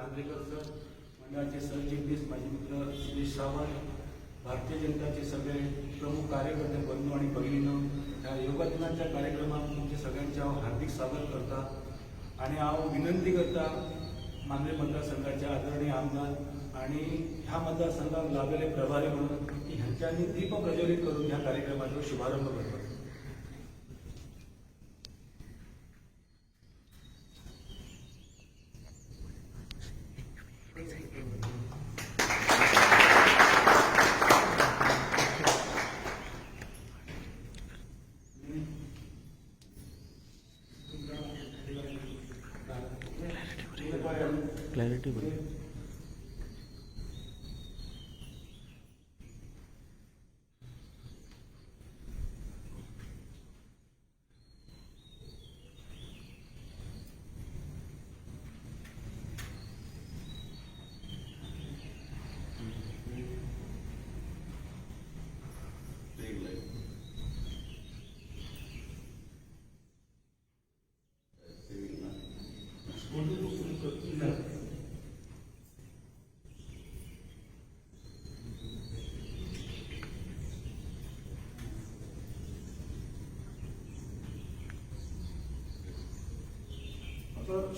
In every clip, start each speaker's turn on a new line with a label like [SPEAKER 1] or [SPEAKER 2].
[SPEAKER 1] Khandekar sir, मंडळाचे सरचिटणीस माजी मित्र दिनेश सावंत, भारतीय जनताचे सगळे प्रमुख कार्यकर्ते बंधू आणि भगिनींनो, ह्या योगा दिनाच्या कार्यक्रमात तुमचे सगळ्यांचे हांव हार्दिक स्वागत करता आणि हांव विनंती करता मांद्रे मतदारसंघाचे आदरणीय आमदार आणि ह्या मतदारसंघात लाभलेले प्रभारी म्हणून की ह्यांच्यांनी दीप प्रज्वलित करून ह्या कार्यक्रमाचा शुभारंभ करतो.
[SPEAKER 2] क्लॅरिटी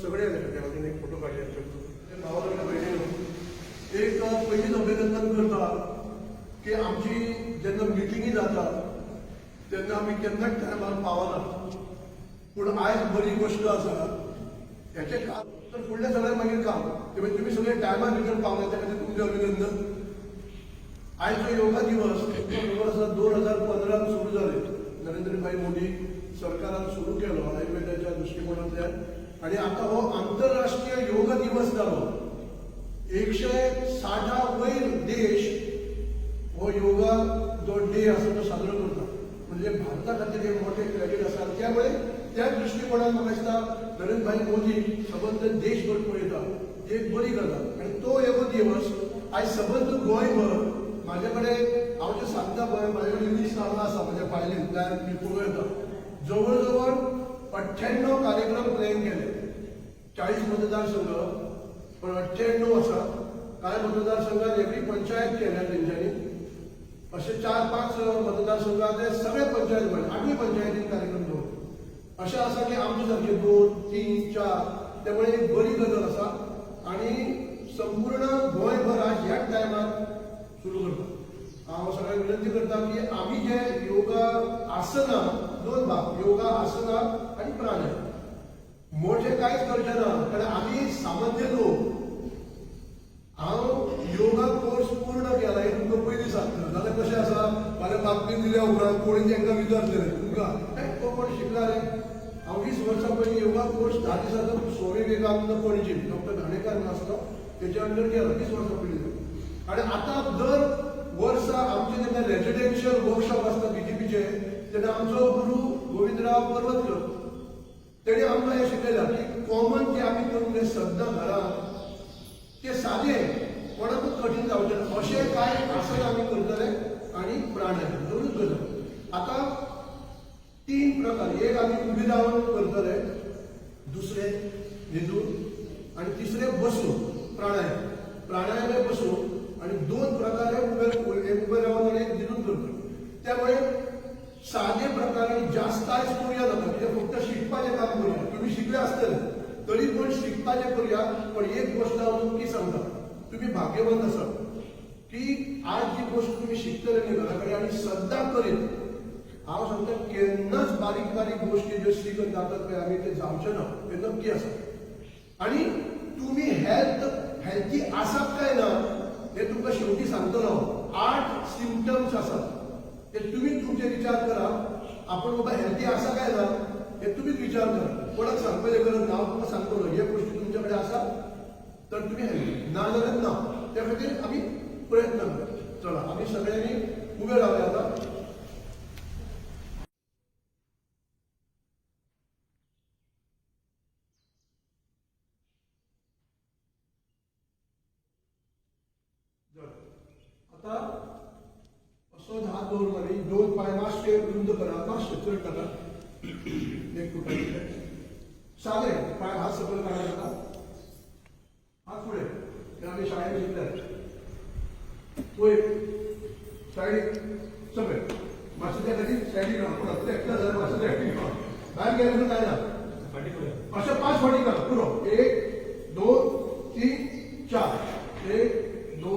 [SPEAKER 3] सगळे त्यावरील एक फोटो काढले भावाकडे बहिणी एक पहिलीच अभिनंदन करता की आमची जेन्ना मिटिंगी जाता तेन्ना आमी केन्नाच टायमार पावना, पूण आयज बरी गोष्ट आसा. हेचे काम तर फुडले सगळे मागीर काम तुम्ही सगळे टायमार भितर पावले त्या खातीर तुमचें अभिनंदन. आयचो योगा दिवस खबर आसा 2015 सुरू जाले. नरेंद्रभाई मोदी सरकारान सुरू केलो आयुर्वेदाच्या दृश्टिकोनांतल्यान आणि आता हो आंतरराष्ट्रीय योग दिवस जालो. 160 वयर देश हो योगा जो डे आसा तो साजरो करता. म्हणजे भारता खातीर एक मोठे क्रेडीट आसा. त्यामुळे त्या दृष्टिकोनात म्हाका दिसता नरेंद्रभाई मोदी सबंद देशभर पळयता एक बरी गजाल. आणि तो योग दिवस आयज सबंद गोंयभर म्हाजे कडेन हांव जे सांगता पळय म्हाजे कडेन लिस्ट हांगा आसा म्हज्या फायलींतल्यान मी पळोवं येता. जवळ जवळ 98 कार्यक्रम प्लॅन केले. 40 मतदारसंघ पण 98 आसा. कांय मतदारसंघात वेगळी पंचायत केल्या तेंच्यांनी. असे 4-5 मतदारसंघात सगळे पंचायत मेळ्ळे 8 पंचायतीन कार्यक्रम दवरले. अशें आसा की आमचे सारखे 2, 3, 4 त्यामुळे एक बरी गजाल आसा आणि संपूर्ण गोंयभर आज ह्याच टायमार सुरू करता. हांव सगळ्यांक विनंती करता की आमी जे योगा आसना 2 भाग योगा आसना आणि प्राणायाम मोठे कांयच करचे ना. कारण आमी सामान्य लोक हांव योगा कोर्स पूर्ण केला हे तुमकां पयलीं सांगता. जाल्यार कशें आसा फाल्यां बातमी दिल्या उपरांत कोणी तांकां विचारतले तुमकां तो कोण शिकला रे. हांव 20 वर्सां पयलीं योगा कोर्स 10 दिसाचो स्वामी विवेकानंद पणजी डॉक्टर घाणेकर नासलो तेचे अंडर केला 20 वर्सां पयलीं. आणि आतां दर वर्सा आमचे जेन्ना रेजिडेन्शियल वर्कशॉप आसता बीजेपीचे तेन्ना आमचो गुरू गोविंदराव पर्वतकर तेणे आमकां हें शिकयलां की कॉमन जे आमी करून जे सद्दां घरांत ते सादें कोणाकूच कठीण जावचें ना. अशें कांय आसन आमी करतले आणि प्राणायाम दोनूच गजाल. आतां 3 प्रकार एक आमी उबी रावन करतले, दुसरे न्हिदून आणि तिसरे बसून प्राणायाम. प्राणायाम हे बसून आणि 2 प्रकार उबे रावन आणि एक न्हिदून करतले. त्यामुळे सादे प्रकारांनी जास्त आयज करूया जाता म्हणजे फक्त शिकपाचें काम करूया. तुम्ही शिकले आसतले तरी पण शिकपाचें करूया. पण एक गोष्ट हांव नक्की सांगता तुम्ही भाग्यवान आसा की आज जी गोष्ट तुम्ही शिकतले न्ही घरा कडेन आनी सद्दां करीत. हांव सांगता केन्नाच बारीक बारीक गोश्टी ज्यो शिकत जातात पळय आमी ते जावचे ना हे नक्की आसा. आणि तुम्ही हेल्थी आसात काय ना हे तुमकां शेवटी सांगतलो. 8 सिम्पटम्स आसात ते तुम्ही तुमचे विचार करा. आपण बाबा हेल्थी आसा काय ना हे तुम्हीच विचार करा. कोणाक सांगपाचें गरज ना. हांव तुमकां सांगतलो हे गोष्टी तुमचे कडेन आसा तर तुम्ही हेल्थी ना जाल्यार ना. त्या खातीर आमी प्रयत्न करूया. चला आमी सगळ्यांनी उबे रावया आतां. आता असोच हात दवरून मारी 2 पाय मातशे रुंद करा मातशे चड करा. एक फुटाचे सादे पाय हात सकयल काडा. हात फुडें सायड घेतल्यात वयर सायडीक सगळे मातशें त्या खातीर सायडीक राव पूण ते एकटा जाल्यार मातशें सायडीक राव भायर गेल्यार काय ना अशें 5 फावटी करा पुरो 1 2 3 4 1 2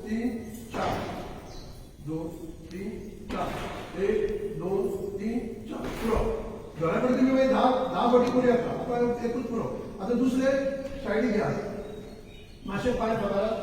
[SPEAKER 3] 3 4 2 3 4 1 2 3 4 पुरो घरा कडेन तुम्ही 10 फावटी करूं येता आतां एकूच पुरो आतां दुसरे सायडीक घ्या मातशें पांय पगारात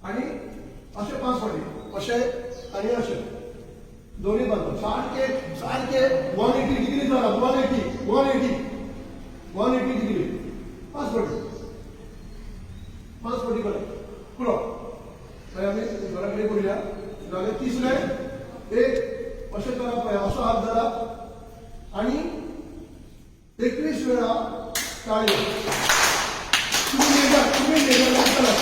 [SPEAKER 3] आणि असे 5 फावटी असे आणि असे दोन्ही बाजू सारखे सारखे 180 डिग्री झाला 180 डिग्री 5 फावटी करा पुरो आम्ही घराकडे करूया जाल्यार तिसरे एक असे करा पळय असो हात धरा आणि 21 वेळा टाळयो तुम्ही लागतला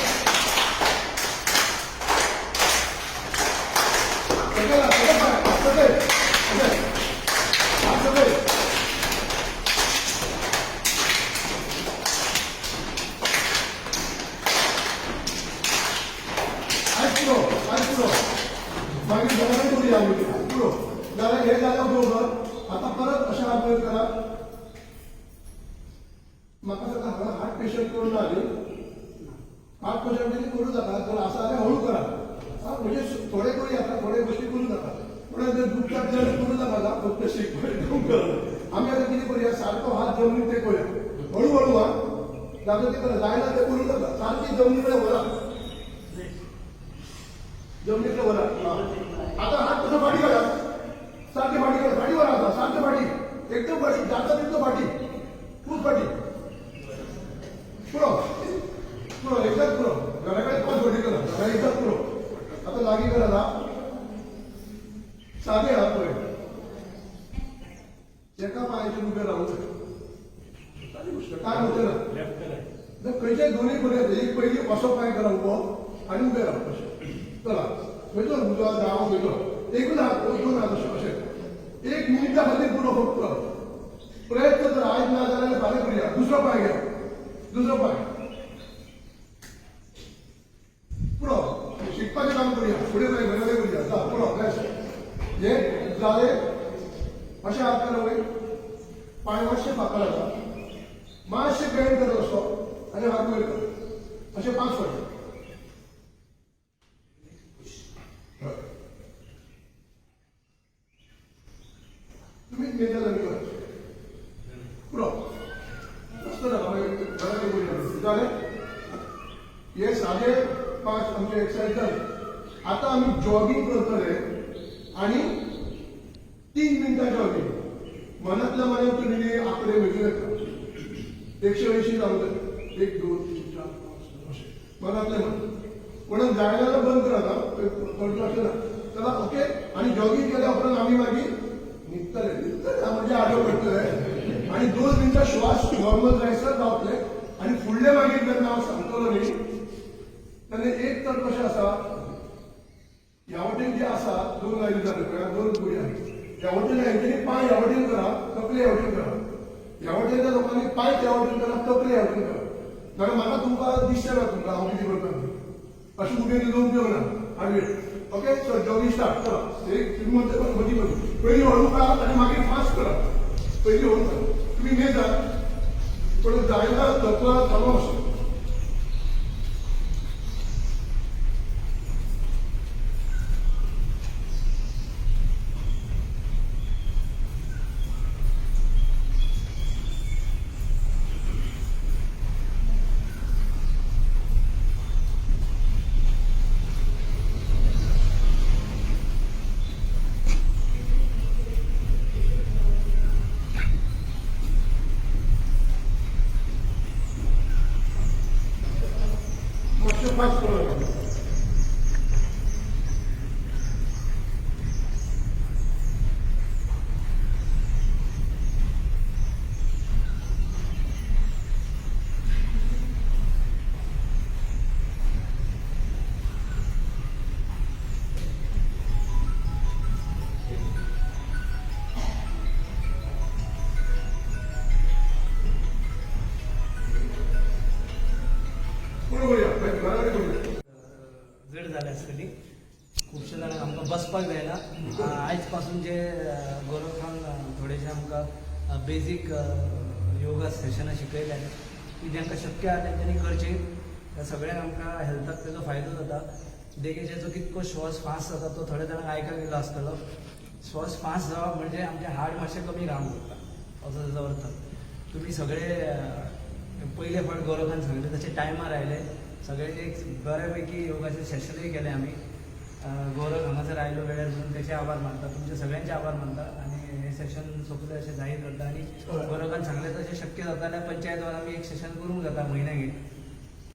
[SPEAKER 3] मागीर घराकडे करूया आम्ही पुरो जाल्यार हे जाल्या बरोबर आता परत अशा हात वयर करा म्हाका सगळं हांगा हार्ट पेशंट करून ना न्ही हार्ट पेशंट करूं जाता जर आसा जाल्यार हळू करा म्हणजे थोडे करूया आता थोडे गोष्टी करूं जाता पूण जर दुखतात जाल्यार करूं नाका फक्त शिकवाय करा आमी आतां कितें करूया सारको हात जमनीर ते करूया हळू हळू हा जाता ते करा जायना ते करूं जाता सारकी जमनी कडेन व्हरा जमनीकडे वरा आता हात कसं फाटी करा सारखे फाटी करा फाटी वरा आता सारखे फाटी एकदम फाटी जाता तितकं फाटी खूप फाटी पुरो पुरो एकदाच पुरो घराकडे 5 फाटी करा घरा एकदाच पुरो आता लागी करा ना साधे हात पळय एका पायाचेर उबे रावूं साधी गोष्ट काय होते ना जर खंयच्याय दोन्ही करूया एक पयली असो पाय करा उबो आनी उबे राव अशें चला खंयचो उजवा दावा खंयचो एकूच हात दोन हात अशें 1 मिनिटा खातीर पुरो फक्त प्रयत्न जर आयज ना जाल्यार फाल्यां करूया दुसरो पाय घ्या दुसरो पाय पुरो शिकपाचें काम करूया फुडें जाय घरा करूया जा पुरो बेस्ट हे जाले अशें हात करा वयर पाय मातशें फाकर आसा मातशें बेंड करता असो आनी हात वयर कर अशें 5 फावटी तुम्ही मेजर लग्न करा पुरो असतं ना घराकडे बोलूया जालें हे 5:30 आमचे एक्सरसाइज जाले आता आम्ही जॉगिंग करतले आणि 3 मिनिटां जॉगिंग मनातल्या मनात तुम्ही आकडे वेगळे येता 180 जाऊ दे 1 2 3 4 5 असे मनातले मन म्हणून जायला बंद करा ना असे ना चला ओके आणि जॉगिंग केल्या उपरांत आम्ही मागीर निघतले म्हणजे आडो करतले आणि 2 मिनिटां श्वास नॉर्मल जायसर जावतले आणि फुडले मागीर जेन्ना हांव सांगतलो न्ही तेन्ना एक तर कशें आसा ह्या वटेन जे आसा 2 लायनी जाले पळय 2 गुडी आहा ह्या वटेन हेंच्यांनी पांय ह्या वटेन करा तकली ह्या वटेन करा ह्या वटेनच्या लोकांनी पांय त्या वटेन करा तकली ह्या वटेन करा जाल्यार म्हाका तुमकां दिसचें ना तुमकां हांव कितें करता अशें उबेन येवन घेवना आडवे ओके सो जॉगिंग स्टार्ट करा एक म्हणटा मदीं पयलीं हळू करा आनी मागीर फास्ट करा पयलीं हळू करा तुमी न्हेजा पूण जायना तकला चालू अशें
[SPEAKER 2] गौरव थोडेशे आमकां बेजीक योगा सेशनां शिकयल्यात की जेंकां शक्य आसा तेंच्यांनी करची. त्या सगळ्यांक आमकां हेल्थाक तेजो फायदो जाता. देगेचो कितको श्वास फास्ट जाता तो थोड्या जाणांक आयकांक येयलो आसतलो. श्वास फास्ट जावप म्हणजे आमचे हार्ट मातशें कमी काम करता असो तेजो अर्थ. तुमी सगळे पयले फावट गौरवान सांगले तशें टायमार आयले. सगळे एक बऱ्यापैकी योगाचे सेशनूय केले आमी. गौरव हांगासर आयलो वेळार म्हणून तेचे आभार मानता, तुमचे सगळ्यांचे आभार मानता आनी हे सेशन सोंपले अशें जाहीर करता. आनी गौरवान सांगले तशें शक्य जाता जाल्यार पंचायत वार आमी एक सेशन करूंक जाता म्हयन्याक एक.